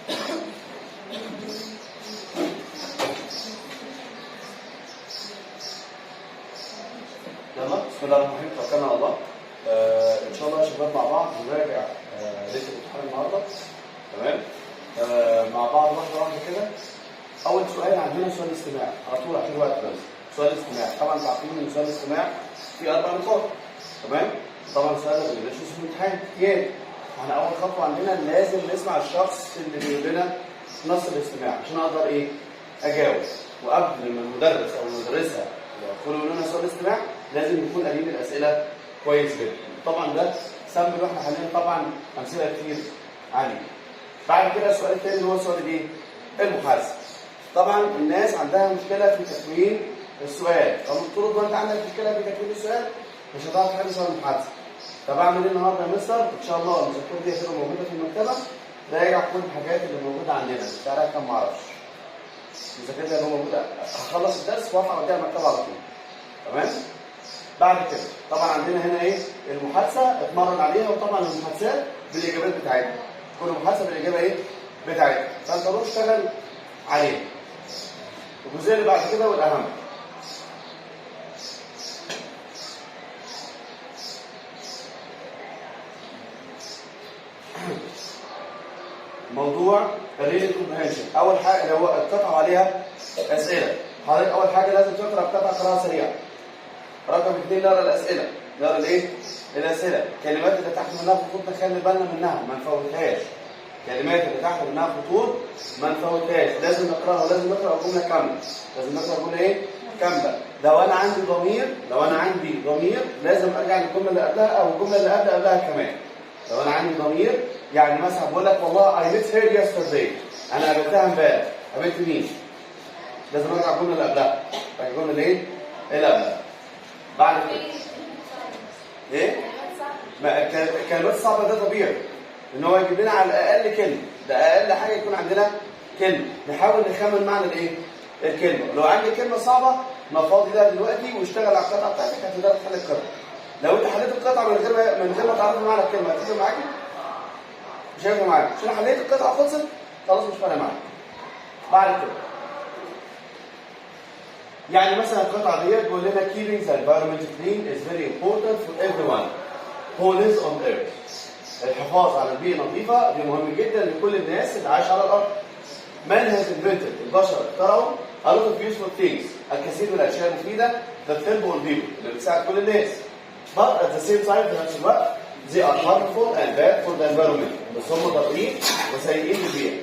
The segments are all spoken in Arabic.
يلا بسم الله الرحمن الرحيم، توكلنا على الله. ان شاء الله يا شباب مع بعض نراجع ليله الامتحان النهارده. تمام. مع بعض واحده واحده كده. اول سؤال عندنا سؤال الاستماع على طول عشان الوقت بس. سؤال الاستماع طبعا انتوا عارفين ان سؤال الاستماع فيه 4 نقاط. تمام. طبعا سؤال ما بيبقاش اسمه امتحان اختياري. احنا اول خطوه عندنا لازم نسمع الشخص اللي بيقول لنا نص الاستماع عشان اقدر ايه؟ اجاوب. وقبل ما المدرس او المدرسه يقولوا لنا سؤال الاستماع لازم نكون قاريين الاسئله كويس جدا. طبعا ده سبب واحنا حاليا طبعا امثله كتير عليه. بعد كده السؤال الثاني اللي هو سؤال الايه؟ المحاسبه. طبعا الناس عندها مشكله في تكوين السؤال، فالمفروض ما انت عندك مشكله في تكوين السؤال مش هتعرف تحل سؤال المحاسبه. طب اعمل ايه النهارده يا مستر؟ ان شاء الله المذكره دي هتبقى موجوده في المكتبه، راجع كل الحاجات اللي موجوده عندنا، سعرها كام ما اعرفش. المذكره دي هتبقى موجوده، هخلص الدرس وارفع اوديها المكتبه على طول. تمام؟ بعد كده طبعا عندنا هنا ايه؟ المحادثه اتمرن عليها، وطبعا المحادثات بالاجابات بتاعتها. كل محادثه بالاجابه ايه؟ بتاعتها، فانت روح اشتغل عليها. الجزئيه اللي بعد كده والاهم، موضوع الريدنج كومبريهنشن. اول حاجه اللي هو القطعه عليها اسئله. حضرتك اول حاجه لازم تقرا القطعه قراءه سريعه. رقم 2 نقرا الاسئله. نقرا الايه؟ الاسئله. الكلمات اللي تحت منها خطوط نخلي بالنا منها ما نفوتهاش. الكلمات اللي تحت منها خطوط ما نفوتهاش، لازم نقراها ولازم نقرا الجمله كامله. لازم نقرا الجمله ايه؟ كامله. لو انا عندي ضمير لازم ارجع للجمله اللي قبلها او الجمله اللي قبلها كمان. لو انا عندي ضمير يعني مثلا بقول لك والله I met her yesterday، انا قابلتها امبارح. قابلت مين؟ لازم ارجع الجمله اللي قبلها. الجمله اللي ايه؟ اللي قبلها. بعد كده ايه؟ ما الكلمات الصعبه ده طبيعي ان هو يجيب لنا على الاقل كلمه، ده اقل حاجه يكون عندنا كلمه، نحاول نخمن معنى الايه؟ الكلمه. لو عندي كلمه صعبه ما فاضي ده دلوقتي واشتغل على القطعه بتاعتك هتقدر تحل القطعه. لو انت حليت القطعه من غير ما تعرف معنى الكلمه هتفرق معاك؟ مش هيفرق معاك، عشان حليت القطعه خلصت خلاص مش فارقه معاك. بعد كده يعني مثلا القطعه ديت بيقول لنا keeping the environment clean is very important for everyone who lives on earth. الحفاظ على البيئه نظيفه دي مهم جدا لكل الناس اللي عايشه على الارض. Man has invented، البشر اخترعوا a lot of useful things، الكثير من الاشياء المفيده that help all people، اللي بتساعد كل الناس. But at the same time في نفس الوقت they are harmful and bad for the environment، بس هم ضارين وسيئين للبيئه.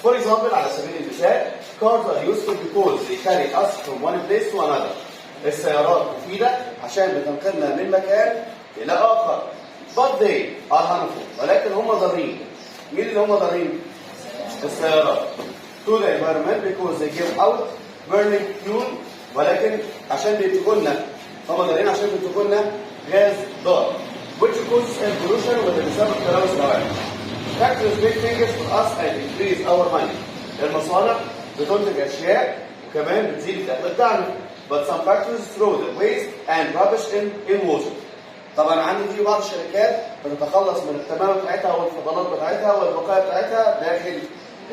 For example على سبيل المثال cars are useful because they carry us from one place to another. السيارات مفيده عشان بتنقلنا من مكان الى اخر. But they are harmful، ولكن هم ضارين. مين اللي هم ضارين؟ السيارات. To the environment because they give out burning fuel، ولكن عشان بينتجوا لنا، هم ضارين عشان بينتجوا لنا غاز ضار. Which causes air pollution، واللي بيسبب تلوث الهواء. Factories make things for us and increase our money. المصانع بتنتج اشياء وكمان بتزيد الدخل بتاعنا. But some factories throw the waste and rubbish in water. طبعا عندي في بعض الشركات بتتخلص من التمامة بتاعتها والفضلات بتاعتها والبقايا بتاعتها داخل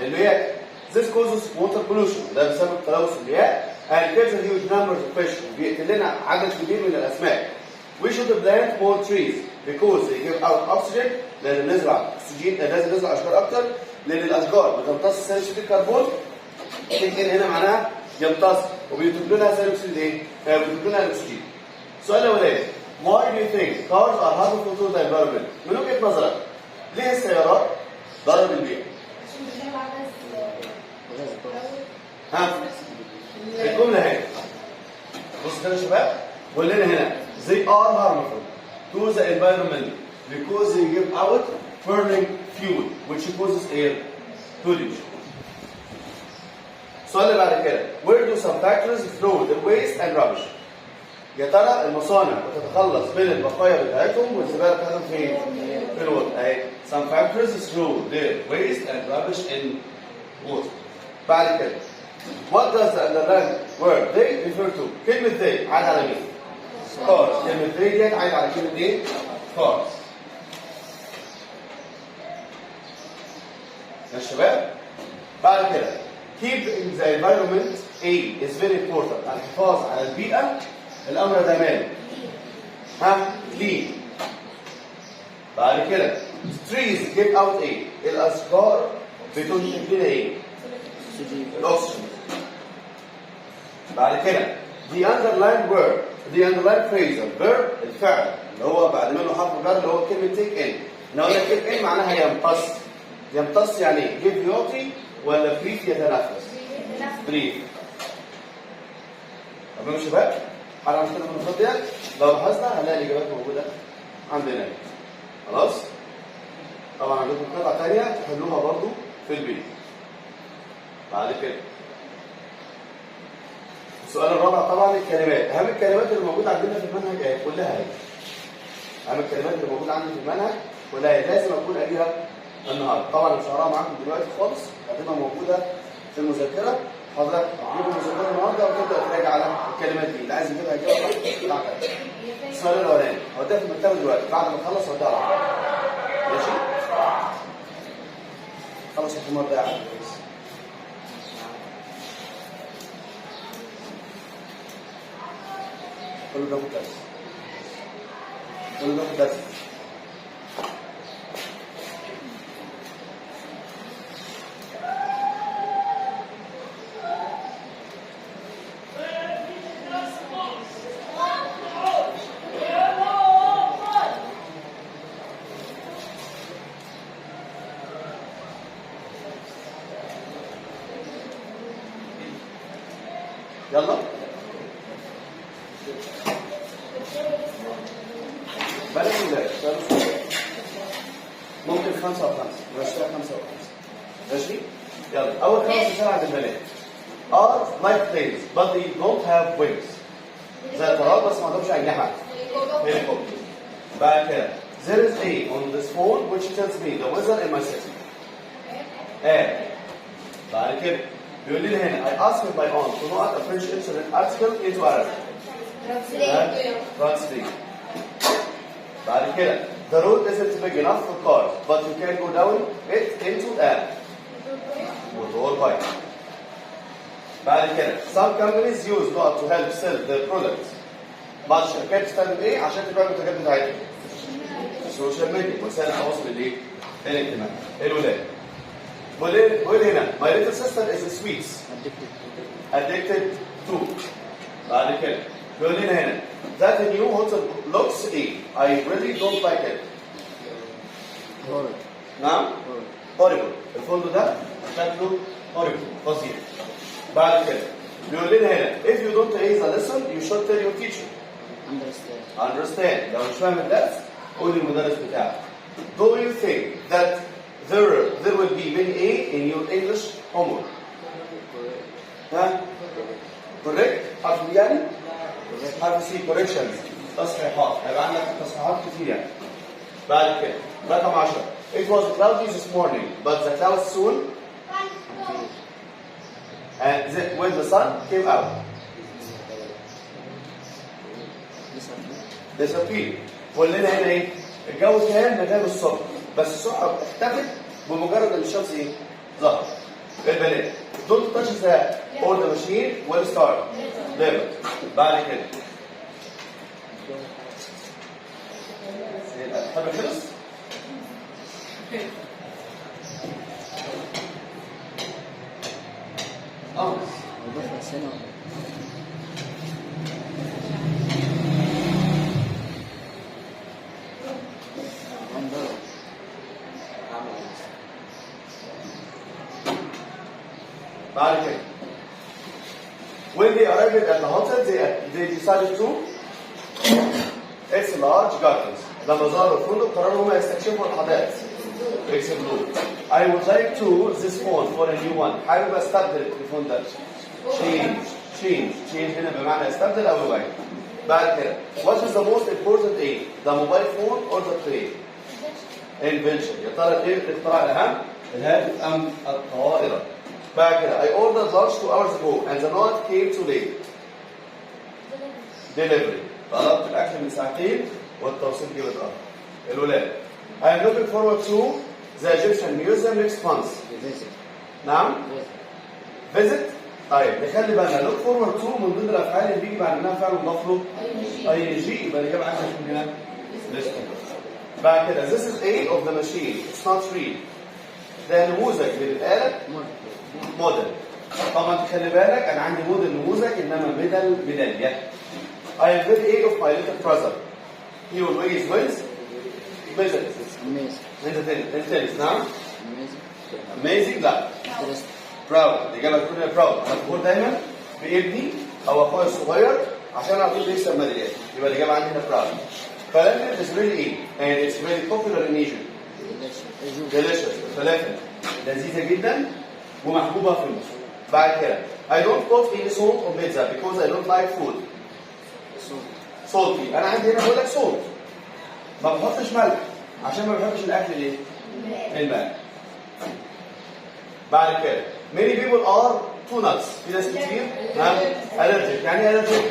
المياه. This causes water pollution، ده بسبب تلوث المياه. And kills a huge numbers of fish، بيقتل لنا عدد كبير من الاسماك. We should plant more trees because they give out oxygen، لازم نزرع اكسجين، لازم نزرع اشجار اكتر، لان الاشجار بتمتص ثاني اكسيد الكربون. كلمه هنا معناها يمتص، وبينتج لنا ثاني اكسيد ايه؟ بينتج لنا الاكسجين. السؤال الاولاني Why do you think cars are harmful to the environment؟ من وجهة نظرك ليه السيارات ضارة بالبيئة؟ ها؟ الجملة اهي. بصوا كده يا شباب، قول لنا هنا they are harmful to the environment because they give out burning fuel which causes air pollution. السؤال اللي بعد كده where do some factories throw the waste and rubbish؟ يا ترى المصانع بتتخلص من البقايا بتاعتهم والزباله بتاعتهم فين؟ في الوطن. اهي some factories throw their waste and rubbish in water. بعد كده what does the underlined word they refer to؟ كلمة they عاد على مين؟ cars. كلمة they ديت عاد على كلمة ايه؟ cars. يا شباب. بعد كده keep in the environment A is very important. الحفاظ على البيئة الأمر ده ماله؟ ها؟ clean. بعد كده trees give out A. الأشجار بتنتج لنا إيه؟ الأكسجين. بعد كده the underlined word the underlined phrase verb الفعل اللي هو بعد منه حرف الجر اللي هو كلمة take in. نقول لك take in معناها يمتص. يمتص يعني ايه؟ give يعطي ولا بريف يتنفس؟ بريف. تمام يا شباب؟ حاجة مش كده في النقاط ديت؟ لو لاحظنا هنلاقي الإجابات موجودة عندنا. خلاص؟ طبعا عندكم قطعة تانية تحلوها برضو في البيت. بعد كده السؤال الرابع طبعا الكلمات. اهم الكلمات اللي موجوده عندنا في المنهج اهي كلها اهي. اهم الكلمات اللي موجوده عندي في المنهج كلها اهي لازم اكون اجيبها النهارده. طبعا مش هقراها معاكم دلوقتي خالص، هتبقى موجوده في المذكره. حضرتك تجيب المذكره النهارده وتبدا تراجع على الكلمات دي. اللي عايز يجيبها يجيبها. السؤال الاولاني هوديها في المكتبه دلوقتي، بعد ما اخلص هوديها على طول. ماشي؟ خلص الحمار ده يا عم كويس. كله بياخد درس. كله بياخد درس. يلا بلاش ولاش ممكن 5 و5 نمشيها 5 و5. ماشي؟ يلا أول 5 مثال عند البنات are like planes but they don't have wings. زي الطيارات بس ما عندهمش أجنحة. helicopter. بعد كده there is a on this phone which tells me the weather in my city. بعد كده بيقول لي هنا I asked my aunt to write a French internet article into Arabic. Translate. بعد كده the road isn't big enough for cars but you can go down it into a motorbike. بعد كده some companies use not to help sell their products. بعض الشركات تستخدم ايه عشان تبيع المنتجات بتاعتها؟ السوشيال ميديا، وسائل التواصل الايه؟ الاجتماعي. الولاد. بقول هنا my little sister is sweets addicted to. بعد كده بيقول لنا هنا that new hotel looks ايه؟ I really don't like it. نعم؟ horrible. الفندق ده شكله horrible فظيع. بعد كده بيقول لنا هنا if you don't ace a lesson you should tell your teacher. understand. لو مش فاهم الدرس قول للمدرس بتاعك. do you think that there will be many A in your English homework? ها؟ correct حرف يعني؟ حرف C correction تصحيحات. هيبقى عندك تصحيحات كتير يعني. بعد كده رقم 10 it was cloudy this morning but the clouds soon and when the sun came out disappeared. كلنا هنا ايه؟ الجو كان مكان الصبح بس السحب اختفت بمجرد ان الشمس ايه؟ ظهر. البنات don't touch the or the machine will start never. بعد كده الحبل خلص؟ بعد كده when they arrived at the hotel they decided to large gardens. لما زاروا الفندق قرروا هم يستكشفوا الحدائق. explore. I would like to this phone for a new one. حابب استبدل التليفون ده. change هنا بمعنى استبدل او يغير. بعد كده what is the most important aid? the mobile phone or the train? invention. يا ترى ايه الاختراع الاهم؟ الهاتف ام الطائرة. بعد كده I ordered lunch 2 hours ago and the note came too late. delivery. طلبت الاكل من ساعتين والتوصيل جه متاخر. الولاد I am looking forward to the Egyptian Museum next month. visit. نعم؟ Visit. visit. طيب نخلي بالنا look forward to من ضمن الافعال اللي بيجي بعد منها فعل مضاف له ing يبقى الاجابه عندنا تكون هنا listen. بعد كده this is aid of the machine it's not real. ده نموذج للآلة موديل. طبعا خلي بالك انا عندي موديل نموذج انما ميداليه. I am very aid of my little brother. He always wins. Amazing. Amazing. انت نعم. Amazing. Amazing لا. Interesting. براود الإجابة تكون براود. أنا بقول دايما بابني أو أخويا الصغير عشان على طول يكسب ميداليات. يبقى الإجابة عندي هنا براود. فلافل is really eat and it's very popular in Egypt. Delicious. فلافل لذيذة جدا ومحبوبة في مصر. بعد كده I don't put any salt on pizza because I don't like food. salty. أنا عندي هنا بقول لك salt. ما بحطش ملح عشان ما بحبش الأكل ليه؟ الملح. بعد كده many people are too nuts. في ناس كتير allergic. يعني ايه allergic؟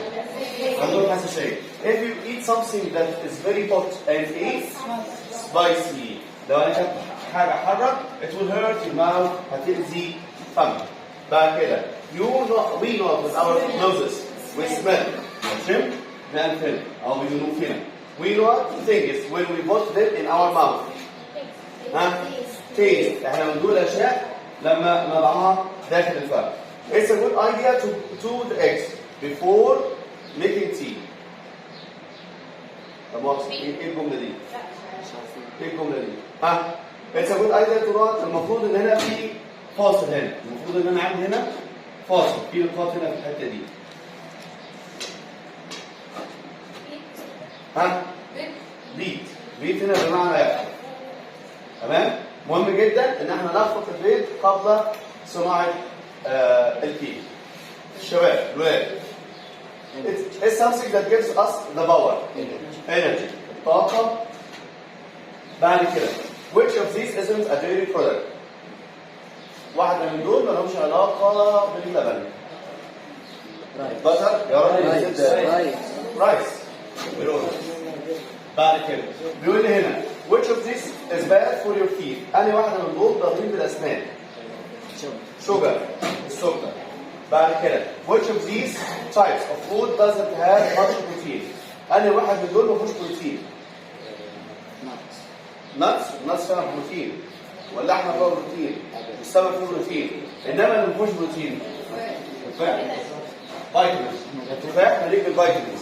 عندهم حساسية. If you eat something that is very hot and it's spicy لو أنا كنت حاجة حارة it will hurt your mouth هتأذي فمك. بعد كده we know with our noses we smell شم بأنفنا أو بجنوفنا. we know things when we put them in our mouth. taste. احنا بنقول أشياء لما نضعها داخل الفم. It's a good idea to the eggs before making tea. طب ايه الجملة دي؟ ايه الجملة دي؟ It's a good idea to write. المفروض ان هنا في فاصل هنا. المفروض ان انا عندي هنا فاصل. في نقاط هنا في الحتة دي. بيت هنا بمعنى يأكل. تمام؟ مهم جدا ان احنا نخلط البيض قبل صناعة الكيك. الشباب الولاد. It's something that gives us the power. Energy. طاقة. بعد كده. Which of these isn't a dairy product? واحدة من دول ما لهمش علاقة باللبن. بطر يا راجل. رايس. بعد كده بيقول لي هنا which of these is bad for your teeth؟ أنهي واحدة من دول ضارين بالأسنان؟ sugar. السكر. بعد كده which of these types of food doesn't have much protein؟ أنهي واحد من دول ما فيهوش بروتين؟ nuts فيها بروتين واللحمة فيها بروتين والسمك فيه بروتين إنما اللي ما فيهوش بروتين التفاح. فيتامينز. التفاح مليء بالفيتامينز.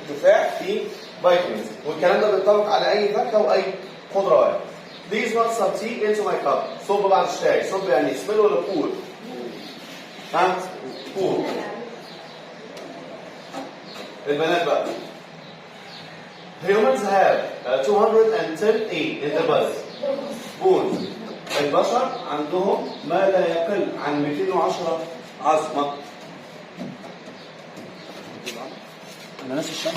التفاح فيه فيتامينز والكلام ده بينطبق على أي فاكهة وأي خضروات. Please not some tea into my cup. صب بعد الشاي. صب يعني سميل ولا بول؟ بول. البنات بقى. Humans have 210 in the body. bones. البشر عندهم ما لا يقل عن 210 عظمة. أنا ناسي الشرح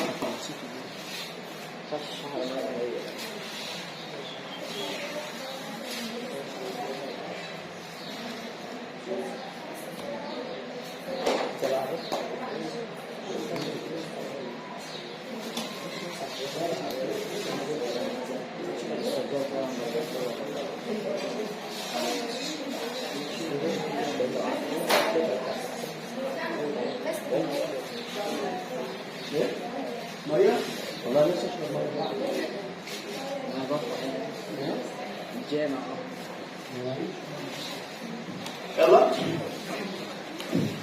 مية؟ والله لسه اشرب ميه. انا بطلع الجامع. يلا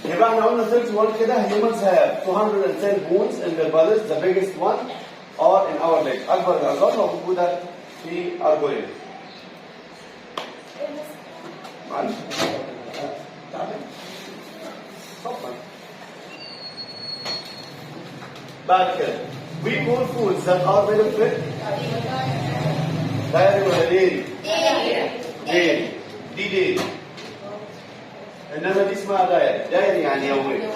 يبقى احنا قلنا 31 كده. humans have 210 bones in their bodies. The biggest one are in our legs. اكبر العظام موجوده في ارجلنا. معلش تعبان. صفر. بعد كده we call foods that are made of fat. دايري ولا ديري؟ ديري. دي ديري. انما دي اسمها دايري يعني يومية.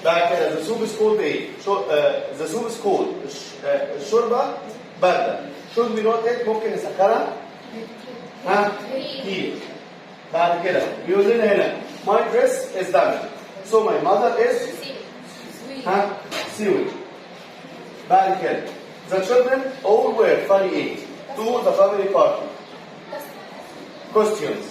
بعد كده the soup is cold ايه؟ the soup is cold. الشوربة باردة. should we not eat؟ ممكن نسخنها؟ heat. بعد كده بيقول لنا هنا my dress is damaged so my mother is sewage. بعد كده the children all were funny age to the family party. costumes.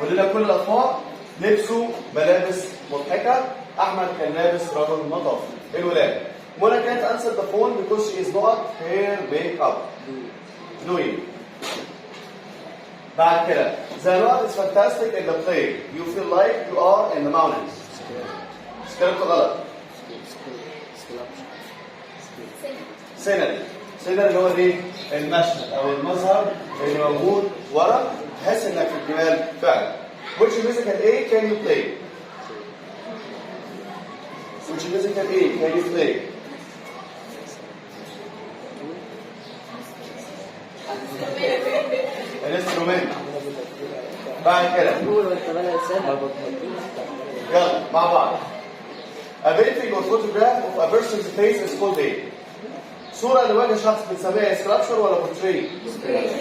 ولنا كل الأطفال لبسوا ملابس مضحكة. أحمد كان لابس رجل مطافي. الولاد. منى can't answer the phone because she is not hair makeup. doing. بعد كده the night is fantastic in the play. You feel like you are in the mountains. سكريبت غلط. سينري. سينري اللي هو ايه؟ المشهد او المظهر اللي موجود ورا تحس انك في الجبال فعلا. Which musical A can you play? Which musical A can you play? الانسترومنت. بعد كده يلا مع بعض. A painting or photograph of a person's face is called A. صورة لوجه شخص بنسميها sculpture ولا portrait؟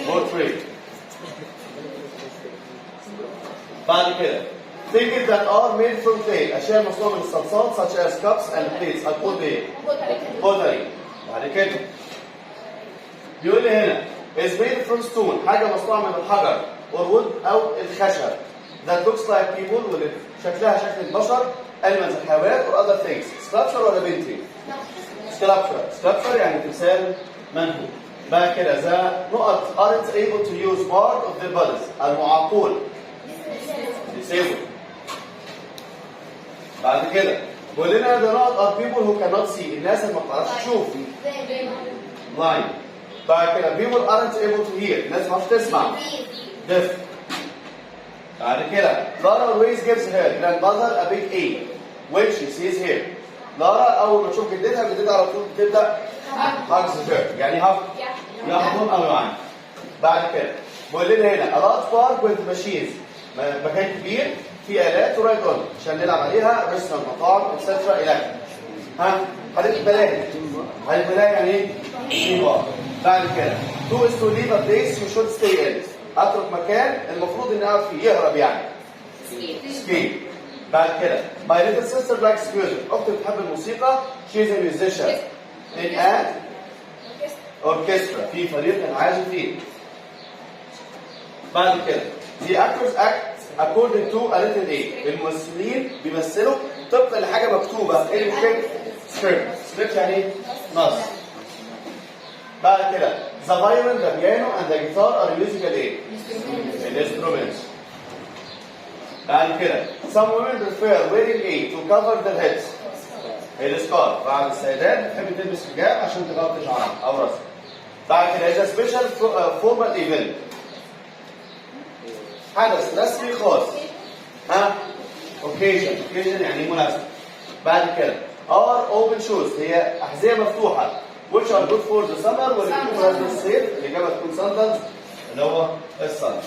portrait. بعد كده things that are made from clay أشياء مصنوعة من الصلصال such as cups and plates are called A. pottery. بعد كده بيقول لي هنا is made from stone حاجة مصنوعة من الحجر or wood أو الخشب that looks like people واللي شكلها شكل البشر animals الحيوانات or other things. sculpture ولا painting؟ sculpture يعني تمثال منحوت. بعد كده the نقط aren't able to use part of their bodies المعاقون disabled. بعد كده بيقول لنا the نقط are people who cannot see الناس اللي ما بتعرفش تشوف blind. بعد كده people aren't able to hear الناس ما بتعرفش تسمع deaf. بعد كده Lara always gives her grandmother a big A when she sees her. لارا اول ما تشوف جدتها على طول بتبدا hugs her يعني يحضن او يعاني. بعد كده بيقول لنا هنا a large park with machines مكان كبير فيه آلات ورايد اون عشان نلعب عليها ريستورانت مطاعم اتسترا الى ها حديقة ملاهي. حديقة ملاهي يعني ايه؟ ثيم بارك. بعد كده to is to leave a place you should stay in اترك مكان المفروض اني اقعد فيه يهرب يعني escape. بعد كده my little sister likes music اختي بتحب الموسيقى she is a musician in an orchestra في فريق عازف فيه. بعد كده the actors act according to a little A الممثلين بيمثلوا طبقا لحاجه مكتوبه ايه script يعني ايه؟ نص. بعد كده the violin the piano and the guitar are musical A instruments. بعد كده some women prefer wearing A to cover their heads السكارف. بعض السيدات بتحب تلبس حجاب عشان تغطي شعرها او راسها. بعد كده is a special formal event حدث رسمي خاص ها occasion يعني مناسبة. بعد كده are open shoes هي أحذية مفتوحة which are good for the summer واللي بتكون مناسبة للصيف الإجابة تكون sandals اللي هو الصندل.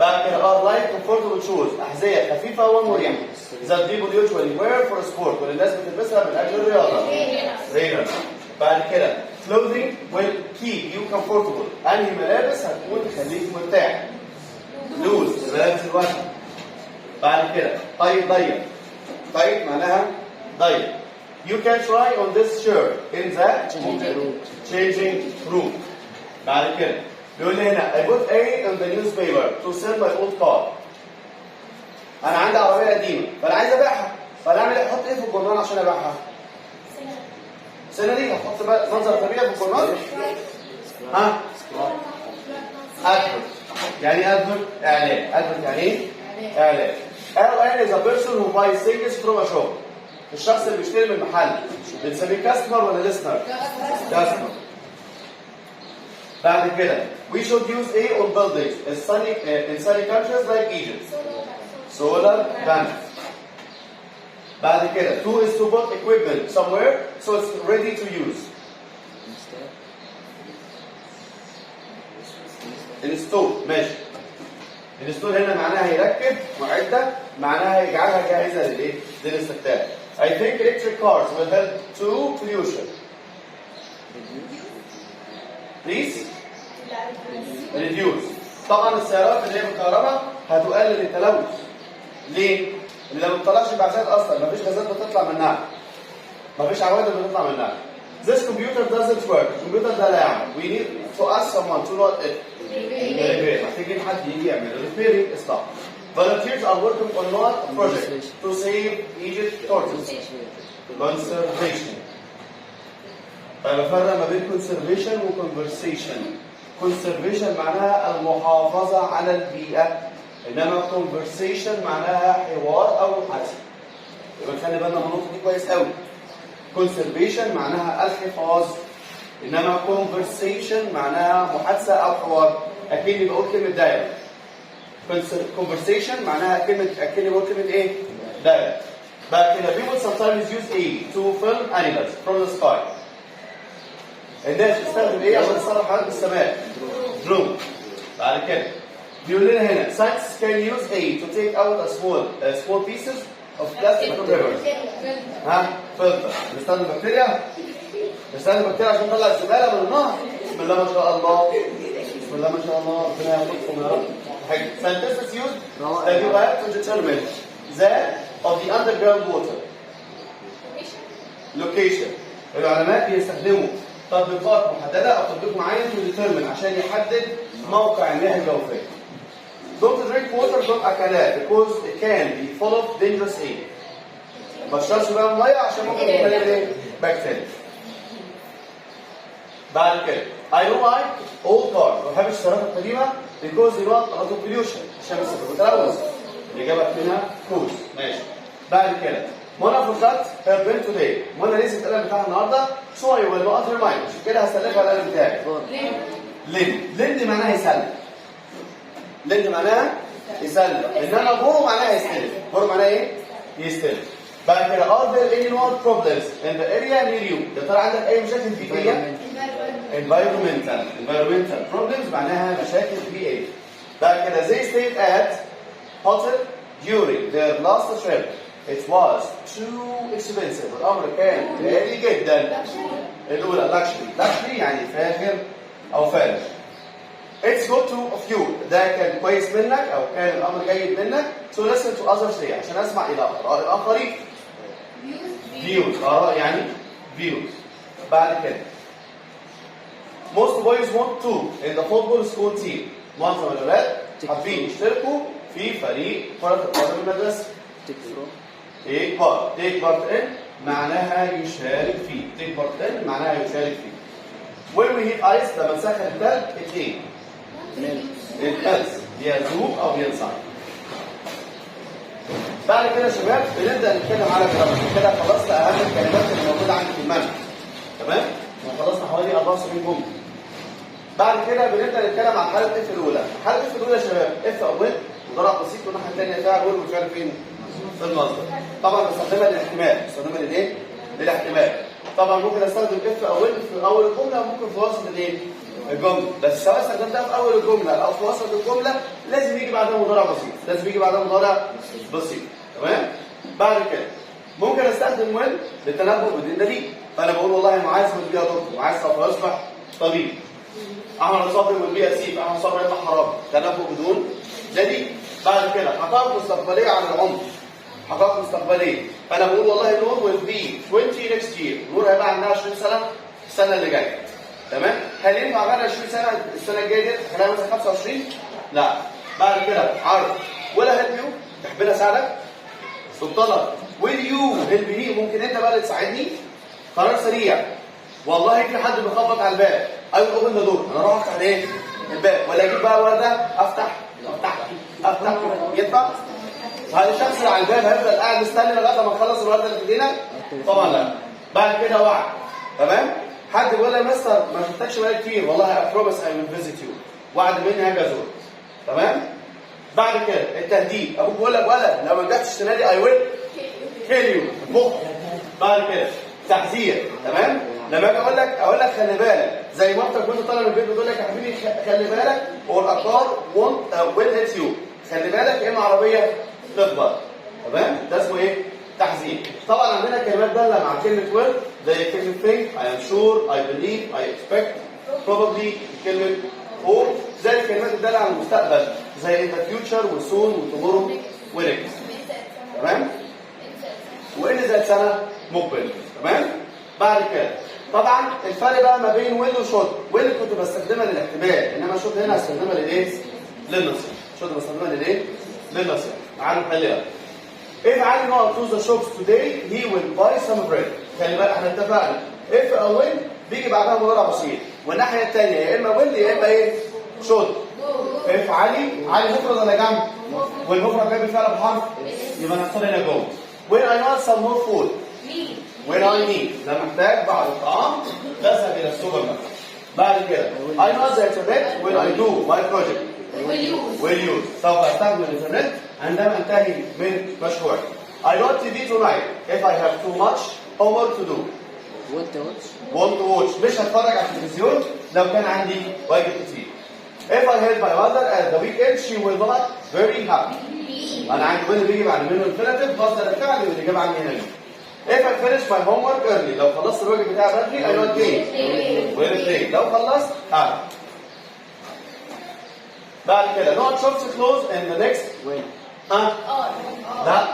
بعد كده are light comfortable shoes أحذية خفيفة ومريحة that people usually wear for sport واللي الناس بتلبسها من أجل الرياضة trainers. بعد كده clothing will keep you comfortable أنهي ملابس هتكون تخليك مرتاح loose الملابس الواسعة. بعد كده ضيق معناها ضيق you can try on this shirt in the changing room. بعد كده بيقول لي هنا I put A in the newspaper to sell my old car انا عندي عربيه قديمه فانا عايز ابيعها فانا اعمل ايه؟ احط ايه في الجورنال عشان ابيعها؟ سيناريو احط منظر طبيعي في الجورنال ها ادفرت يعني ادفرت اعلان ادفرت يعني ايه؟ اعلان. اعلان is a person who buys things from a shop الشخص اللي بيشتري من محل بنسميه كاستمر ولا ليسنر؟ كاستمر. بعد كده we should use A on buildings in sunny countries like Egypt solar panels. بعد كده to is to put equipment somewhere so it's ready to use install ماشي. install هنا معناها يركب معدة معناها يجعلها جاهزة للايه؟ للاستخدام. I think electric cars will help to pollution. Please reduce. طبعا السيارات اللي هي بالكهرباء هتقلل التلوث. ليه؟ اللي ما بتطلعش انبعاثات اصلا مفيش غازات بتطلع منها. مفيش عوادم بتطلع منها. This computer doesn't work. الكمبيوتر ده لا يعمل. We need to ask someone to not it. محتاجين حد يجي يعمل repairing stuff. Volunteers are working on a project to save Egypt tortoise. Conservation. بفرق ما بين conservation و conversation. Conservation معناها المحافظة على البيئة، إنما conversation معناها حوار أو محادثة. يبقى نخلي بالنا من النقطة دي كويس قوي. conservation معناها الحفاظ، إنما conversation معناها محادثة أو حوار. أكني بقول كلمة دايرة. conversation معناها أكني بقول كلمة إيه؟ دايرة. بعد كده people sometimes use A to film animals from the sky. الناس بتستخدم ايه عشان تصرف حاجات بالسماء؟ درون. بعد كده بيقول لنا هنا scientists can use A to take out a small pieces of plastic from rivers. ها؟ فلتر. بنستخدم بكتيريا؟ بنستخدم بكتيريا عشان نطلع الزبالة من النهر. بسم الله ما شاء الله. بسم الله ما شاء الله. ربنا يحفظكم يا رب. Scientists use the device to determine that of the underground water. Location. العلماء بيستخدموا تطبيقات محددة أو تطبيق معين to determine عشان يحدد موقع المياه الجوفية. Don't drink water from a canal because it can be full of dangerous air. ما تشربش بقى مية عشان ممكن يكون مليان بكتيريا. بعد كده I don't like old cars. ما بحبش السيارات القديمة because they want a lot of pollution عشان بيسببوا تلوث. الإجابة منها cause. ماشي. بعد كده منى forgot her pen today. منى نسيت القلم بتاعها النهارده so I will not remind. عشان كده هسلفها القلم بتاعي. لند معناها يسلف. لند معناها يسلف. انما بورو معناها يستلف. بورو معناها ايه؟ يستلف. بعد كده are there any more problems in the area near you؟ يا ترى عندك اي مشاكل بيئيه؟ environmental problems معناها مشاكل بيئيه. بعد كده they stayed at hotel during their last trip. It was too expensive. الأمر كان غالي جدا. الأولى luxury يعني فاخر أو فارغ. It's good to of you. ده كان كويس منك أو كان الأمر جيد منك. So listen to others say عشان أسمع إلى آراء الآخرين. Views آراء يعني views. بعد كده most boys want to in the football school team. معظم الولاد حابين يشتركوا في فريق كرة القدم المدرسة. take part in معناها يشارك فيه. take part in معناها يشارك فيه. when we hit ice لما نسخن الثلج it ايه؟ الثلج يذوب او ينصعد. بعد كده يا شباب بنبدا نتكلم على جرامر. كده خلصنا اهم الكلمات اللي موجوده عندي في المنهج. تمام؟ خلصنا حوالي 74 جمله. بعد كده بنبدا نتكلم عن حاله اف الاولى. حاله اف الاولى يا شباب اف اول مضارع بسيط والناحيه الثانيه فيها اول ومش عارف فين في المصدر. طبعا بستخدمها للاحتمال. بستخدمها للايه؟ للاحتمال. طبعا ممكن استخدم اف اول في اول الجمله وممكن في وسط الايه؟ الجمله. بس سواء استخدمتها في اول الجمله او في وسط الجمله لازم يجي بعدها مضارع بسيط. لازم يجي بعدها مضارع بسيط. تمام؟ بعد كده ممكن استخدم وين للتنبؤ بدون دليل. فانا بقول والله معاذ من بيئه دكتور، معاذ سوف يصبح طبيب. احمد صبري من بيئه سيف، احمد صبري يطلع حرامي. تنبؤ بدون دليل. بعد كده حقائق مستقبليه عن العمر. حقائق مستقبليه. فانا بقول والله نور will be 20 next year. نور هيبقى عندها 20 سنه السنه اللي جايه. تمام؟ هل ينفع بعد 20 سنه السنه الجايه دي خليها مثلا 25؟ لا. بعد كده عرض ولا هيلب يو؟ تحب لي اساعدك؟ الطلب will you help me؟ ممكن انت بقى اللي تساعدني؟ قرار سريع. والله في حد بيخبط على الباب. I will open the door. انا اروح افتح ايه؟ الباب ولا اجيب بقى ورده افتح ينفع؟ هل الشخص اللي على الباب هيفضل قاعد مستني لغايه ما نخلص الورده اللي في ايدينا؟ طبعا لا. بعد كده وعد. تمام؟ حد بيقول لي يا مستر ما شفتكش بقالي كتير، والله I promise I will visit you. وعد مني هاجي ازورك. تمام؟ بعد كده التهديد. ابوك بيقول لك ولد لو ما نجحتش السنه دي I will kill you. بعد كده تحذير. تمام؟ لما اجي اقول لك خلي بالك زي مامتك وانت طالع من البيت بتقول لك يا حبيبي خلي بالك والابطال ويل هيت يو. خلي بالك يا اما عربيه تخبط. تمام؟ ده اسمه ايه؟ تحذير. طبعا عندنا كلمات داله مع كلمه ويل زي كلمه think I am sure I believe I expect probably كلمه hope زي الكلمات الداله على المستقبل زي in the future وsoon وtomorrow ونكست. تمام؟ وان ذات سنه مقبل. تمام؟ بعد كده طبعا الفرق بقى ما بين ويل وشوت، ويل كنت بستخدمها للاحتمال، انما شوت هنا هستخدمها للايه؟ للنصيحه. شوت بستخدمها للايه؟ للنصيحه. تعالوا نحلها. If Ali not to the shops today, he will buy some bread. خلي بالك احنا اتفقنا if او when بيجي بعدها مضارع بسيط، والناحيه الثانيه يا اما will يا اما ايه؟ شوت. if علي مفرد ولا جمع؟ والمفرد جاي بالفعل بحرف يبقى نختار هنا جو. When I want some more food. When I need. لما محتاج بعض الطعام بذهب الى السوبر ماركت. بعد كده I know the internet when I do my project. will use. سوف استخدم الانترنت عندما انتهي من مشروعي. I want TV tonight if I have too much homework to do. want to watch. مش هتفرج على التلفزيون لو كان عندي واجب كتير. If I help my mother at the weekend she will not very happy. انا عندي will بيجي بعد منه infinitive مصدر الفعل والاجابه عندي هنا دي. If I finish my homework early لو خلصت الواجب بتاعي بدري I will play. will play. لو خلصت هعمل. بعد كده not shops close in the next when. لا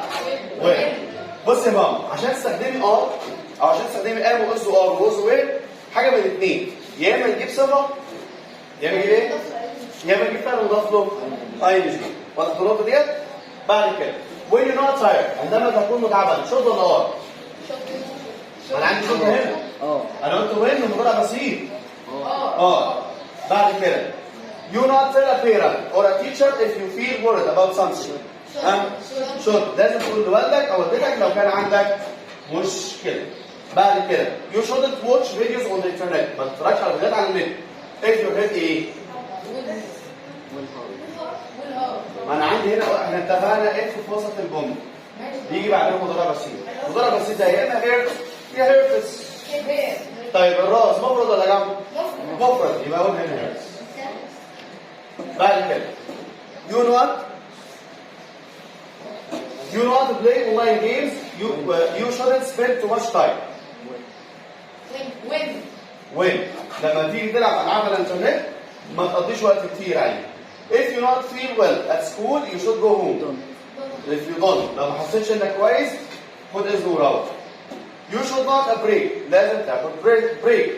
when. بص يا ماما عشان تستخدمي او عشان تستخدمي ام واز وار واز وين حاجه من الاثنين، يا اما نجيب صفه يا اما نجيب ايه؟ يا اما نجيب فعل مضاف له اي نجيب. واضح النقطه ديت؟ بعد كده when you're not tired عندما تكون متعبا شد ولا ار؟ انا عندي شد هنا انا قلت وين المضارع بسيط بعد كده you not tell a parent or a teacher if you feel worried about something. شد لازم تقول لوالدك او والدتك لو كان عندك مشكله. بعد كده you shouldn't watch videos on the internet. ما تتفرجش على فيديوهات على النت. if your head ايه؟ ما انا عندي هنا احنا اتفقنا اف في وسط الجمله بيجي بعدها مضارع بسيط. مضارع بسيط ده يا اما هيرت يا هيرتس. طيب الراس مفرد ولا جمع؟ مفرد يبقى اقول هنا هيرتس. بعد كده you know how to play online games. You shouldn't spend too much time. when لما تيجي تلعب العاب على الانترنت ما تقضيش وقت كتير عليه. if you not feel well at school you should go home. if you don't لو ما حسيتش انك كويس خد اذن وروح. you should not a break لازم تاخد break.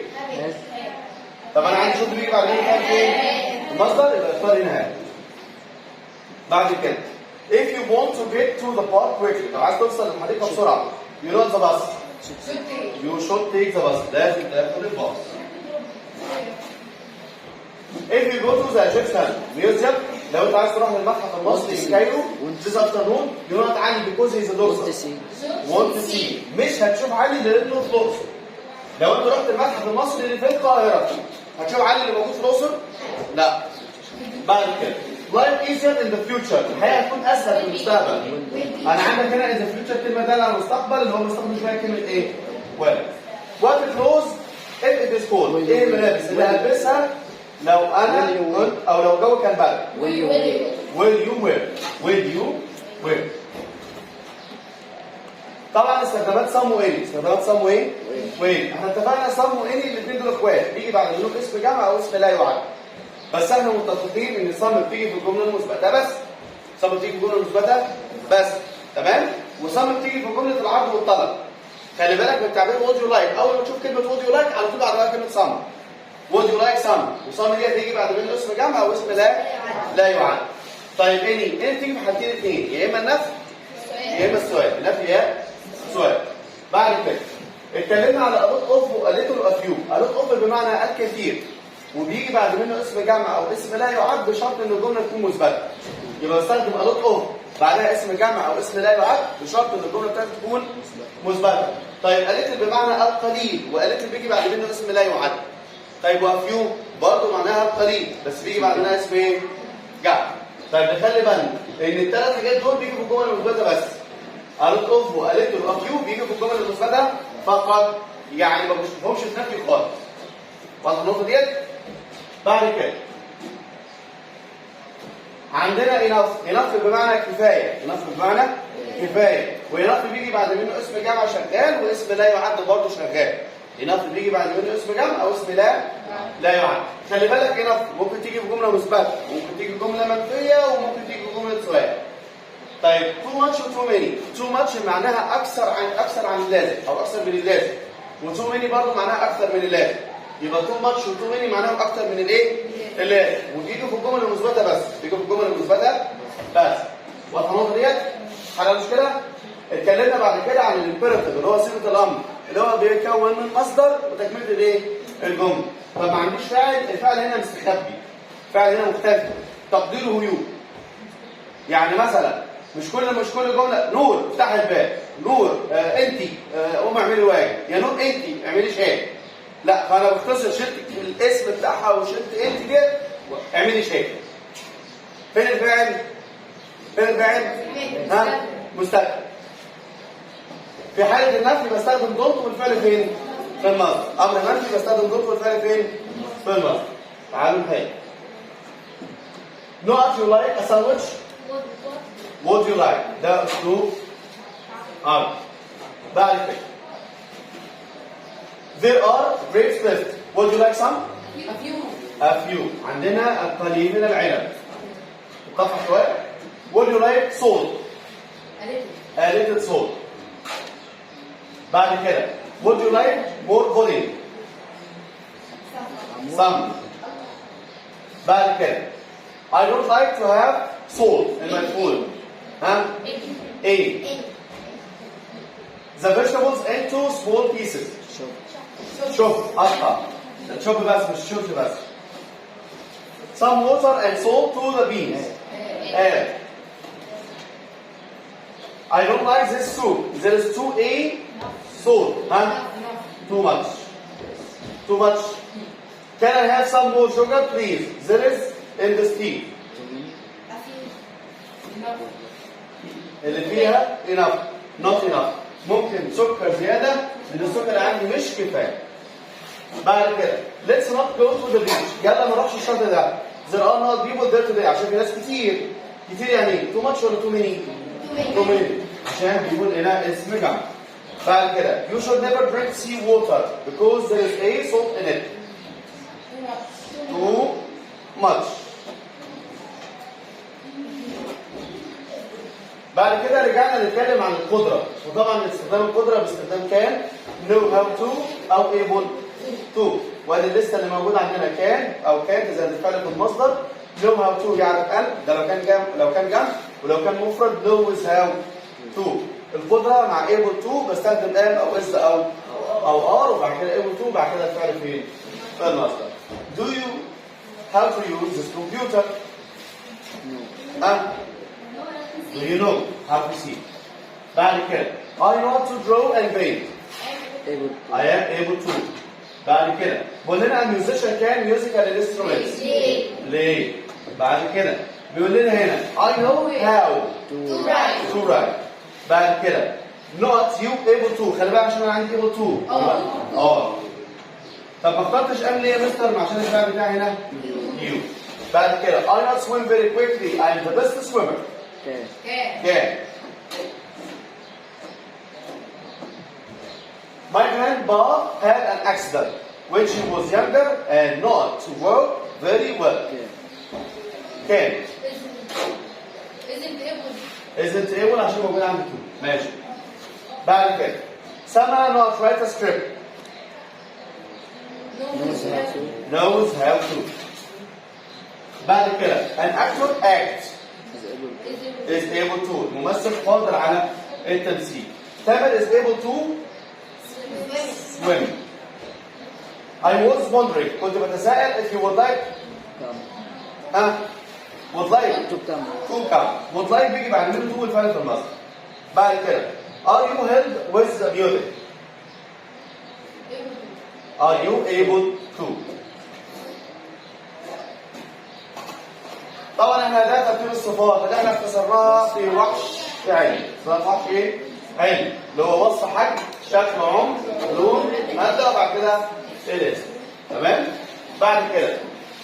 طب انا عندي شوط بيجي بعد هنا فين؟ المصدر يبقى اختار هنا. بعد كده if you want to get to the park quickly لو عايز توصل للحديقه بسرعه you not the bus. you should take the bus لازم تاخد الباص. if you go to the Egyptian museum لو انت عايز تروح للمتحف المصري في كايرو this afternoon you not علي because he's a doctor. want to see مش هتشوف علي لانه في الاقصر. لو انت رحت المتحف المصري اللي في القاهره هتشوف علي اللي موجود في الاقصر؟ لا. بعد كده life easier in the future الحياه هتكون اسهل في المستقبل. انا عندك هنا in the future كلمه داله على المستقبل اللي هو بنستخدم فيها كلمه ايه؟ what clothes if it is cold. ايه الملابس اللي هلبسها لو انا قلت او لو الجو كان برد؟ will you wear. طبعا استخدامات some وايه؟ احنا اتفقنا some وايه الاثنين دول اخوات بيجي بعد منهم اسم جمع او اسم لا يعد. بس احنا متفقين ان some بتيجي في الجمله المثبته بس. some بتيجي في الجمله المثبته بس تمام؟ وsome بتيجي في جمله العرض والطلب. خلي بالك من تعبير would you like اول ما تشوف كلمه would you like على طول بعدها كلمه some. would you like some وsome دي هتيجي بعد منه اسم جمع او اسم لا يعد. طيب اني تيجي في حالتين اثنين يا اما النفي يا اما السؤال. النفي يا سؤال. بعد كده اتكلمنا على الوت اوف وقالته الافيو. الوت اوف بمعنى الكثير وبيجي بعد منه اسم جمع او اسم لا يعد بشرط ان الجمله تكون مثبته. يبقى بستخدم الوت اوف بعدها اسم جمع او اسم لا يعد بشرط ان الجمله بتاعتي تكون مثبته. طيب قالت بمعنى القليل وقالت بيجي بعد منه اسم لا يعد. طيب وافيو برضه معناها القليل بس بيجي بعد منها اسم ايه؟ جمع. طيب نخلي بالنا ان الثلاث حاجات دول بيجوا في الجمل المثبته بس. قالت اوف وقالت الافيو بيجوا في الجمل المثبته فقط يعني ما بشوفهمش في نفي خالص. واضح النقطه ديت؟ بعد كده عندنا enough بمعنى كفايه. وenough بيجي بعد منه اسم جمع شغال واسم لا يعد برضه شغال. enough بيجي بعد منه اسم جمع او اسم لا يعد. خلي بالك enough ممكن تيجي في جمله مثبته وممكن تيجي في جمله منفيه وممكن تيجي في جمله سؤال. طيب too much و too many. too much معناها اكثر عن اللازم او اكثر من اللازم. وتو ماني برضه معناها اكثر من اللازم. يبقى تو ماتش وتو ماني معناهم اكثر من الايه؟ اللازم. وبيجوا في الجمل المثبته بس، بيجوا في الجمل المثبته بس. واضحه النقطه ديت؟ حل مشكله؟ اتكلمنا بعد كده عن الامبيراتيف اللي هو صيغه الامر اللي هو بيتكون من مصدر وتكمله الايه؟ الجمله. طب ما عنديش فاعل، الفاعل هنا مستخبي. الفاعل هنا مختفي. تقديره يو. يعني مثلا مش كل جمله نور افتح الباب، نور انت قومي اعملي الواجب، يا نور انت اعملي شاي. لا، فانا بختصر شلت الاسم بتاعها وشلت انت ديت اعملي شاي. فين الفاعل؟ فين الفاعل؟ ها؟ مستقبل. في حالة النفي بستخدم دونت والفعل فين؟ في المصدر. أمر منفي بستخدم دونت والفعل فين؟ في المصدر. تعالوا نحل. Not you like a sandwich? Would you like؟ ده أسلوب أمر. بعد كده. There are grapes left. Would you like some؟ A few. عندنا القليل من العنب. مقطع شوية. Would you like salt؟ A little salt. بعد كده would you like more pudding؟ some. بعد كده I don't like to have salt in my food. ها؟ A. The vegetables into small pieces. شوف قطع. شوف بس مش شوف بس. Some water and salt to the beans. Add. I don't like this soup. There is too salt. Huh? Too much. Too much. Can I have some more sugar, please? There is in this tea. اللي فيها enough. Not enough. ممكن سكر زيادة لأن السكر عندي مش كفاية. بعد كده let's not go to the beach. يلا ما نروحش الشاطئ ده. There are not people there today. عشان في ناس كتير. كتير يعني ايه؟ too much ولا too many؟ too many. عشان بيقول هنا اسم جمع. بعد كده you should never drink sea water because there is a salt in it. Too much. بعد كده رجعنا نتكلم عن القدرة، وطبعا استخدام القدرة باستخدام كان know how to أو able to. وادي الليستة اللي موجودة عندنا كان أو كانت إذا الفعل في المصدر. know how to يعرف أن، ده لو كان جمع، ولو كان مفرد know with how to. القدرة مع able to بستخدم am أو is أو are، وبعد كده able to بعد كده الفعل فين؟ في المصدر. Do you how to use this computer؟ Do you know how to see؟ بعد كده I know how to draw and paint. I am able to. بعد كده بيقول لنا a musician can musical instruments. ليه؟ بعد كده بيقول لنا هنا I know how to write. بعد كده not you able to. خلي بالك عشان انا عندي able to. طب ما اخترتش ام ليه يا مستر؟ عشان الفعل بتاعي هنا you. بعد كده I not swim very quickly. I am the best swimmer. Can. My grandpa had an accident when she was younger and not to work very well. Can. Isn't able عشان موجود عندي to. ماشي. بعد كده Sama not write a script. Knows how to. بعد كده an actor acts. is able to. الممثل قادر على التمثيل. تامر is able to swim. I was wondering. كنت بتساءل if you would like would like to come. would like بيجي بعد منه to الفعل في المصدر. بعد كده are you helped with the music؟ are you able to؟ طبعا احنا ده ترتيب الصفات اللي احنا اختصرناها في وحش علمي. وحش ايه؟ علمي اللي هو وصف حجم، شكل، عمر، لون، ماده، وبعد كده الاسم. تمام؟ بعد كده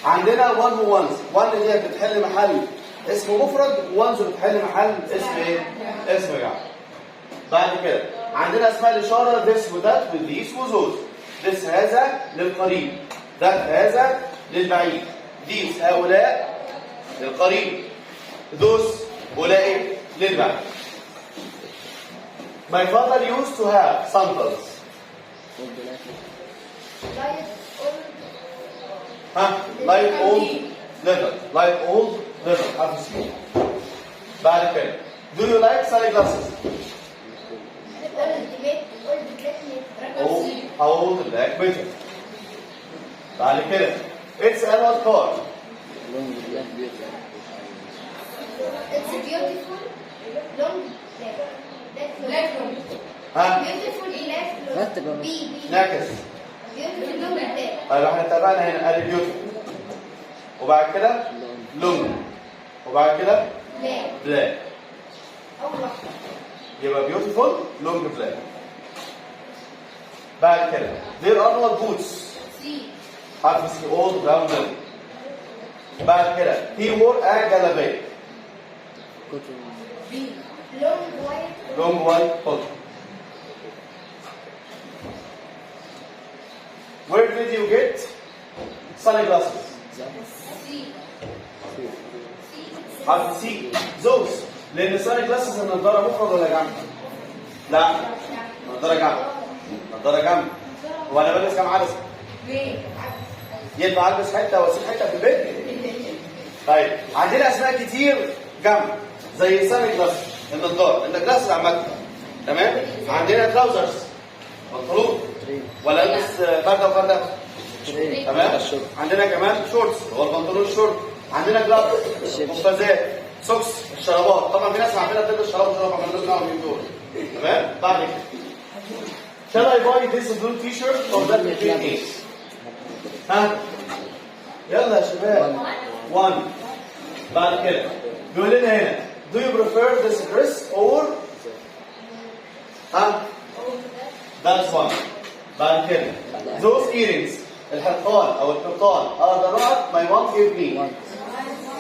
عندنا one و ones. one دي بتحل محل اسم مفرد، ones بتحل محل اسم ايه؟ اسم جمع. بعد كده عندنا اسماء الاشاره this و that و these و those. this هذا للقريب، that هذا للبعيد، these هؤلاء للقريب، those أولئك للبعيد. My father used to have sandals. ها like old leather like old leather حرف السين. بعد كده do you like sunglasses؟ old black better. بعد كده it's an old car. It's beautiful long black long. ها Beautiful black long. رتب يا B نعكس. beautiful long black. طيب احنا اتفقنا هنا ادي beautiful وبعد كده long وبعد كده Black. black. أول واحدة. يبقى beautiful long black. بعد كده there are no boots. C حرف السي old brown leather. بعد كده he wore a جلابيه B long white. long white coat. Where did you get sunglasses? C حرف سي زوز لان sunglasses النضاره مفرد ولا جمع؟ لا نضاره جمع. نضاره جمع. هو انا بلبس كام عدسه؟ B ينفع البس حته واسيب حته في البيت؟ طيب عندنا اسماء كتير جمع زي sunglasses النضاره الجلاسز عامه تمام؟ عندنا تراوزرز بنطلون ولا البس فرده وفرده؟ تمام؟ عندنا كمان شورتس هو البنطلون شورت. عندنا جلافز قفازات سوكس الشرابات. طبعا في ناس عارفين بتلبس شراب وشراب ما عندناش دعوه من دول. تمام؟ بعد كده Shall I buy this blue t-shirt or that between these؟ ها؟ يلا يا شباب 1 بعد كده بيقول لنا هنا do you prefer this dress or ها؟ That's one. بعد كده those earrings الحلقان او القبطان are the right my mom gave me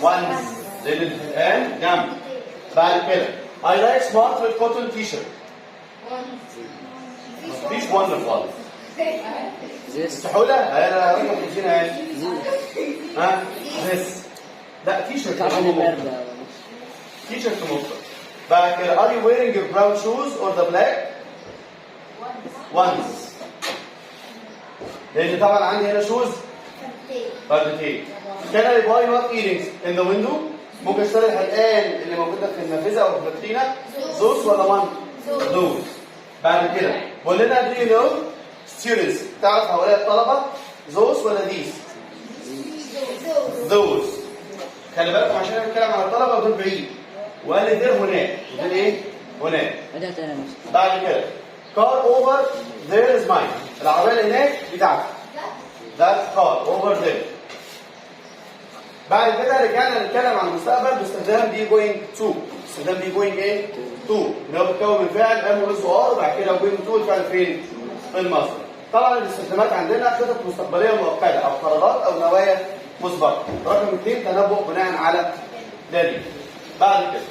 once لان الان جنب. بعد كده I like smart with cotton t-shirt. مفيش wonderful. استحولة انا رقم 50 اهي. ها this لا تيشرت تيشرت مفرد. بعد كده are you wearing your brown shoes or the black ones؟ لان طبعا عندي هنا شوز فردتين. Can I buy not earrings in the window؟ ممكن اشتري الحلقان اللي موجوده في النافذه او في الفاترينا زوز ولا وان؟ زوز. بعد كده بقول لنا do you know students تعرف هؤلاء الطلبه زوز ولا these؟ زوز. خلي بالكم عشان نتكلم عن الطلبه ودول بعيد وقال لي دير هناك ودول ايه؟ هناك. بعد كده car over there is mine العربيه اللي هناك بتاعتي. that car over there. بعد كده رجعنا نتكلم عن المستقبل باستخدام be going to. استخدام be going ايه؟ to اللي هو بيتكون من فعل ام واز وار وبعد كده going to الفعل فين؟ في المصدر. طبعا الاستخدامات عندنا خطط مستقبليه مؤكده او قرارات او نوايا مسبقه. رقم 2 تنبؤ بناء على دليل. بعد كده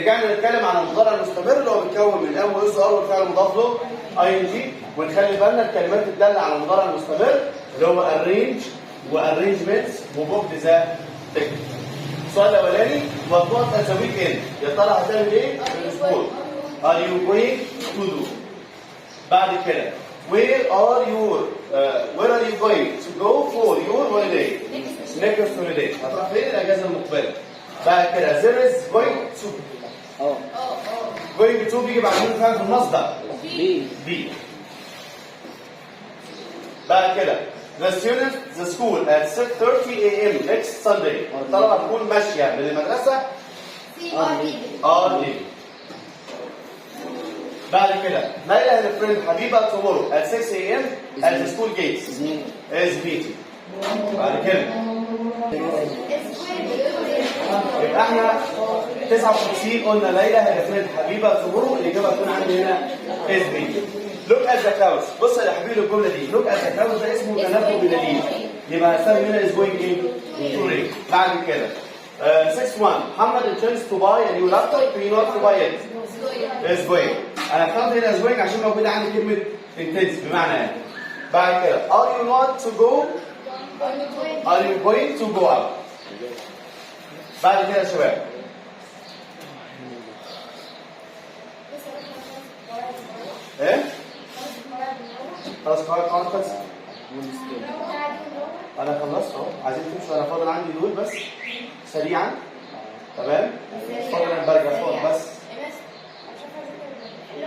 رجعنا نتكلم عن المضارع المستمر اللي هو بيتكون من ام واز وار والفعل مضاف له اي ان جي. ونخلي بالنا الكلمات الداله على المضارع المستمر اللي هو arrange وارينجمنتس وبوك ذا تك. السؤال الاولاني مطلوب ات ذا ويك اند يا ترى هتعمل ايه في الاسبوع؟ are you going to do؟ بعد كده where are you going to go for your holiday؟ next holiday هتروح فين الاجازه المقبله؟ بعد كده there is going to going to بيجي بعدين فعل في المصدر be. بعد كده the school at 6:30 a.m. next Sunday. الطلبة تكون ماشية من المدرسة early. بعد كده ليلى and friend حبيبة tomorrow at 6 a.m. at the school gates is meeting. بعد كده يبقى احنا 59 قلنا ليلى and friend حبيبة tomorrow الإجابة تكون عندي هنا is meeting. look at the clouds. بص يا حبيبي الجمله دي look at the clouds ده اسمه تنبؤ بدليل. يبقى هستخدم هنا is going ايه؟ to rain. بعد كده 61 محمد intends to buy a new laptop do you not to buy it؟ is going. انا اخترت هنا is going عشان موجوده عندي كلمه intends بمعنى ايه؟ بعد كده are you not to go؟ are you going to go out؟ بعد كده يا شباب ايه؟ خلاص قاعدة خلصت. والسبين. انا خلصت اهو، عايزين تمشوا، انا فاضل عندي دول بس سريعا. تمام؟ فاضل البرجر بس.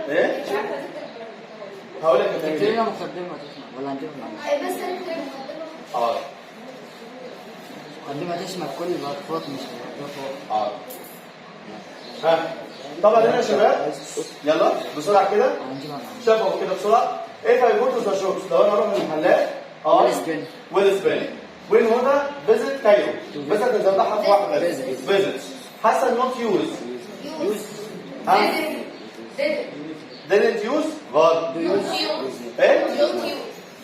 ايه؟ هقول لك تدينا مقدمة تسمع ولا هنجيب معانا؟ بس انت اه مقدمة تشمل كل الوقفات مش الوقفات. اه ها طبعا هنا يا شباب يلا بسرعه كده هنجيبها معانا. شافوا كده بسرعه. if I go to the shops لو انا اروح المحلات Will spend. will spend. when هنا visit كايرو visit نزودها في واحده بس. Visit. visit. حسن not use. Use. ها didn't use غلط. ايه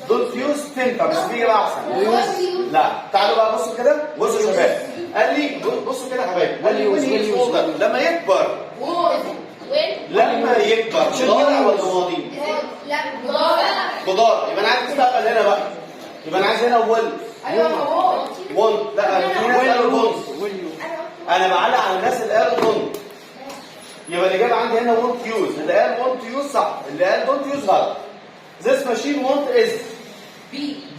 don't use تنفع بس دي بقى احسن. لا تعالوا بقى بصوا كده، بصوا يا شباب قال لي بصوا كده يا حبايبي، قال لي when he is older لما يكبر. لما يكبر مضارع ولا ماضي؟ مضارع. يبقى انا عايز استقبل هنا بقى، يبقى انا عايز هنا وون. لا في ناس قالوا وون، انا بعلق على الناس اللي قالوا وون. يبقى الاجابه عندي هنا won't use. اللي قال won't use صح، اللي قال don't use غلط. This machine won't is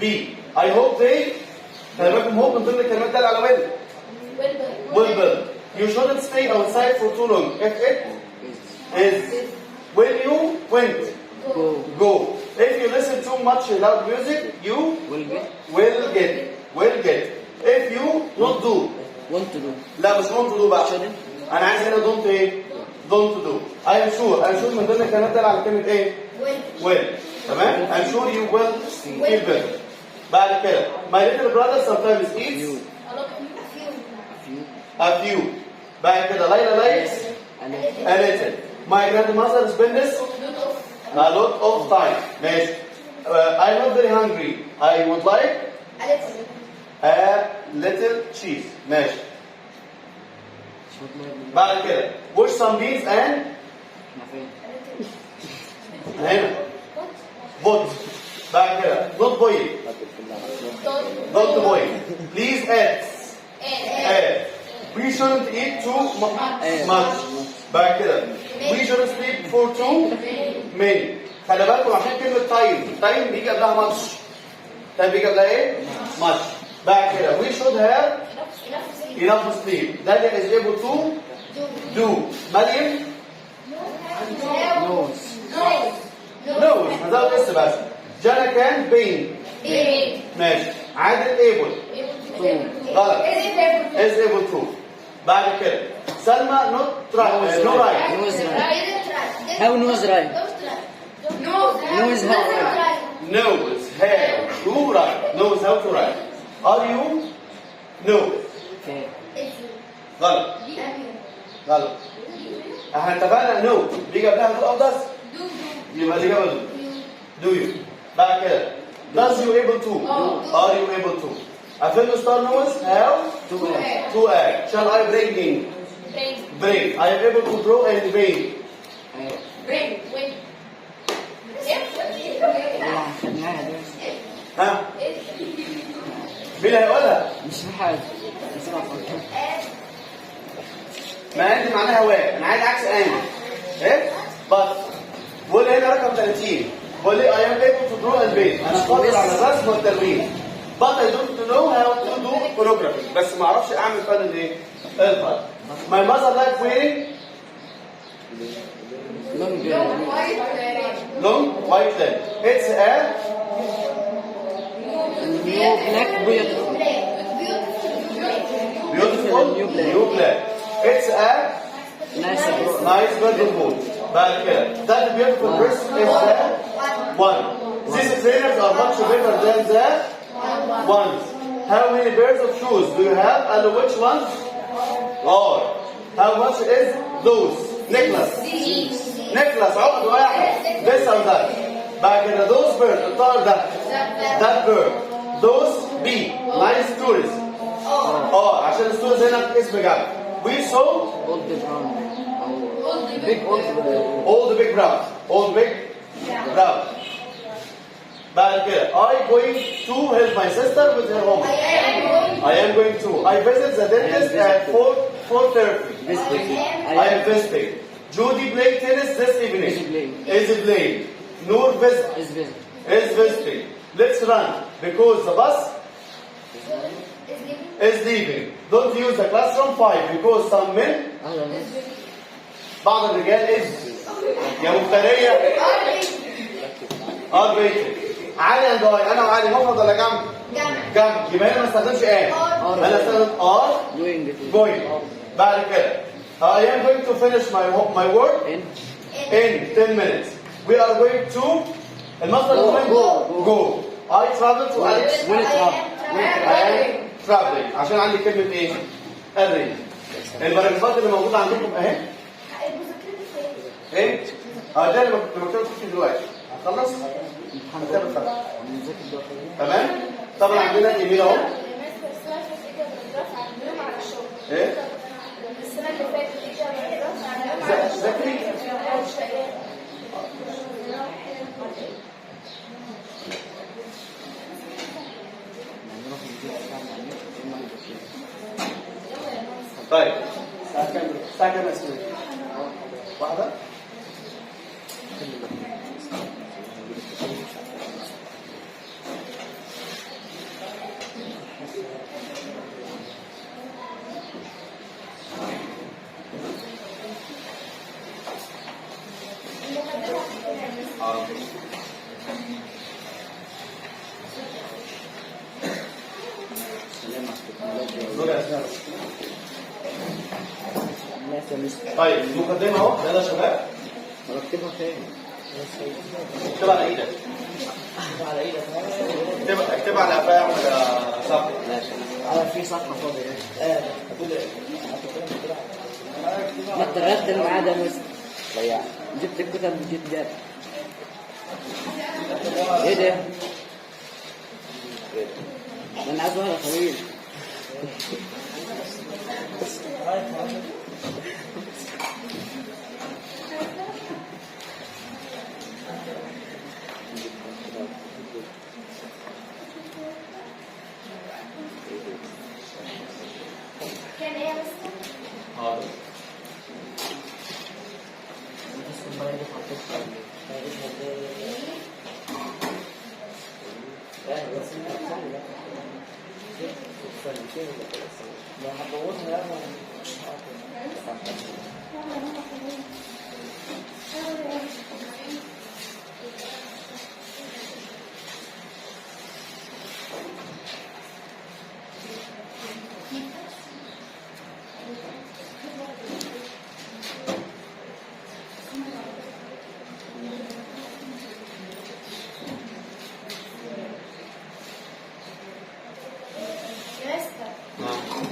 B. I hope they خلي بالكم hope من ضمن الكلمات دالة على will build. You shouldn't stay outside for too long. If it is will you went go. If you listen too much loud music you will get. If you not do Want to do. لا مش want to do بقى، انا عايز هنا don't ايه don't do. I am sure من ضمن الكلمات دالة على كلمة ايه will. تمام. I'm sure you will feel better. بعد كده my little brother sometimes eats a few. بعد كده ليلى likes a little. My grandmother spends a lot of time. ماشي. I'm not very hungry. I would like a little cheese. ماشي. بعد كده wash some beans and هنا put. بعد كده not boil. Please add. We shouldn't eat too much. بعد كده we shouldn't sleep for too many. خلي بالكم عشان كلمة time بيجي قبلها much. time بيجي قبلها ايه؟ much. بعد كده we should have enough sleep. Dalia is able to do. مريم no هزود اس بس. جانا كان pain. ماشي. عادل able غلط. is able to. بعد كده سلمى not try no right. How knows right? knows how knows how to write. knows how to write. are you no Okay. غلط. احنا اتفقنا no بيجي قبلها do او does. يبقى الإجابة do you. بعد كده does you able to. are you able to. A film star knows how to act. Shall I bring. I am able to draw and paint. خدناها دي. ها مين اللي هيقولها؟ مش في حاجة. اسمع فكر. ما عندي معناها واحد، انا عايز عكس اني. ايه؟ بس بقول لي هنا رقم 30 بقول لي I am able to draw and paint. انا قادر على الرسم والتلوين. But I don't know how to do photography. بس ما اعرفش اعمل فن الايه؟ الفن. My mother likes wearing long white linen. It's a new black beautiful. beautiful new black. It's a nice bedroom boat. بعد كده that beautiful dress is the one. These trainers are much better than the ones. How many pairs of shoes do you have and which ones are? How much is those? necklace عقد واحد. this or that. بعد كده those birds الطائر ده. that bird. those bee nice stories. عشان الستوريز هنا اسم جمع. we saw Old brown. all the big brown. بعد كده I going to help my sister with her homework. I am going to. I visit the dentist at 4:30. I am visiting. Judy played tennis this evening. Is playing. Noor Is busy. is visiting. Let's run because the bus is leaving. Don't use the classroom 5 because some men أهلا. بعض الرجال is يا مفترية are waiting. علي and I أنا وعلي مفرد ولا جمع؟ جمع يبقى هنا ما استخدمش أنا استخدم are Doing it. going. بعد كده I am going to finish my work In. in 10 minutes. We are going to المصدر المهم go. I travel to Alex. Will it up? I am traveling. عشان عندي كلمة ايه؟ arrange. البراجرافات اللي موجودة عندكم اهي. ايه؟ ده اللي مكتوب فيه دلوقتي. هتخلص؟ تمام؟ طبعا عندنا الايميل اهو. ايه؟ السنة اللي فاتت إجابة ذاكري. طيب الساعة كام يا اسماء؟ واحدة؟ دول يا اسماء. طيب المقدمة اهو يلا يا شباب. مرتبها فين؟ اكتبها على ايدك. اكتبها على قفايا ولا صفحة. على في صفحة فاضية. ما ترتب معاه ده مست. جبت الكتب جدا. ايه ده؟ انا عايز واحد طويل. كان إيه بس؟ حاضر.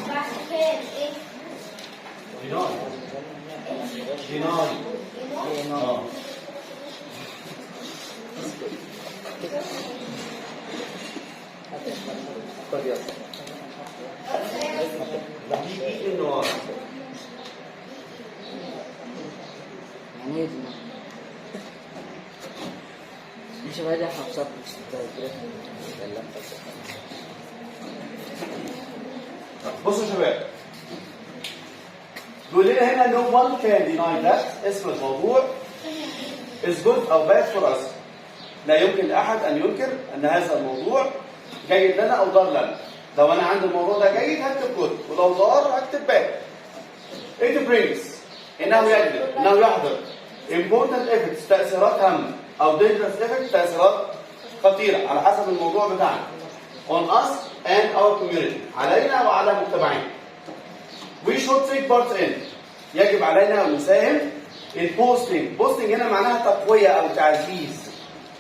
بعد كان إيه؟ جناي. يعني ايه دي؟ مش راجع حفصات. بصوا يا شباب. بيقول لنا هنا no one can deny that اسم الموضوع is good أو bad for us. لا يمكن لأحد أن ينكر أن هذا الموضوع جيد لنا أو ضار لنا. لو أنا عندي الموضوع ده جيد هكتب good ولو ضار هكتب bad. It brings إنه يجلب إنه يحضر important effects تأثيرات هامة أو dangerous effects تأثيرات خطيرة على حسب الموضوع بتاعنا on us and our community علينا وعلى مجتمعنا. We should take part in يجب علينا أن نساهم in posting هنا معناها تقوية أو تعزيز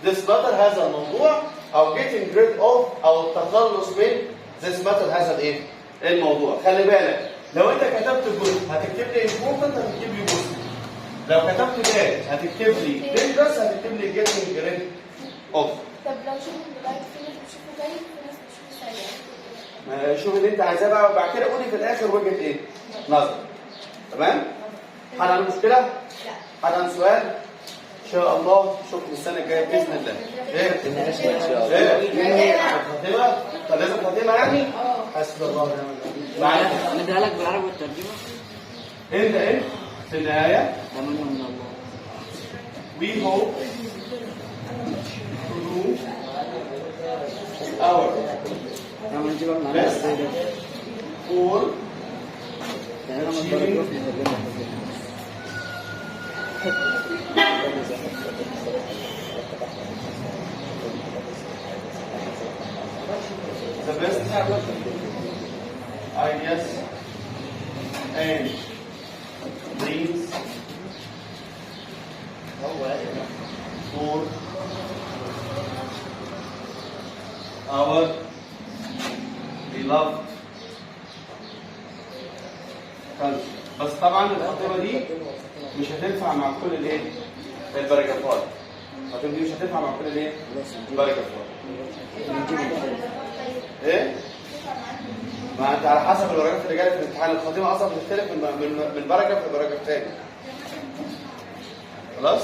this matter هذا الموضوع أو getting rid of أو التخلص من this matter هذا الإيه؟ الموضوع. خلي بالك لو أنت كتبت good هتكتب لي important هتكتب لي positive. لو كتبت bad هتكتب لي dangerous هتكتب لي getting rid of. طب لو شوفوا دلوقتي في ناس بتشوفه جيد وفي ناس بتشوفه سيء. شوف اللي انت عايزاه بقى وبعد كده قولي في الاخر وجهه ايه؟ نظر. تمام؟ حد عنده مشكله؟ لا. حد عنده سؤال؟ ان شاء الله نشوفكم السنه الجايه باذن الله. ايه؟ ايه؟ خاتمه؟ طب لازم خاتمه يعني؟ حسبي الله ونعم الوكيل. معايا؟ نديها لك بالعربي والترجمة. انت في النهايه أمانة من الله. we hope to do our لما نجيبها من على best السيدة for يعني لما achieving الباراجراف نترجمها the best ideas and dreams for our beloved country. بس طبعا الخطيبه دي مش هتنفع مع كل الايه؟ الباراجرافات. الخطيبه دي مش هتنفع مع كل الايه؟ الباراجرافات. ايه؟ ما انت على حسب الباراجراف اللي جاي في الامتحان. الخطيبه اصلا بتختلف من باراجراف لباراجراف تاني. خلاص؟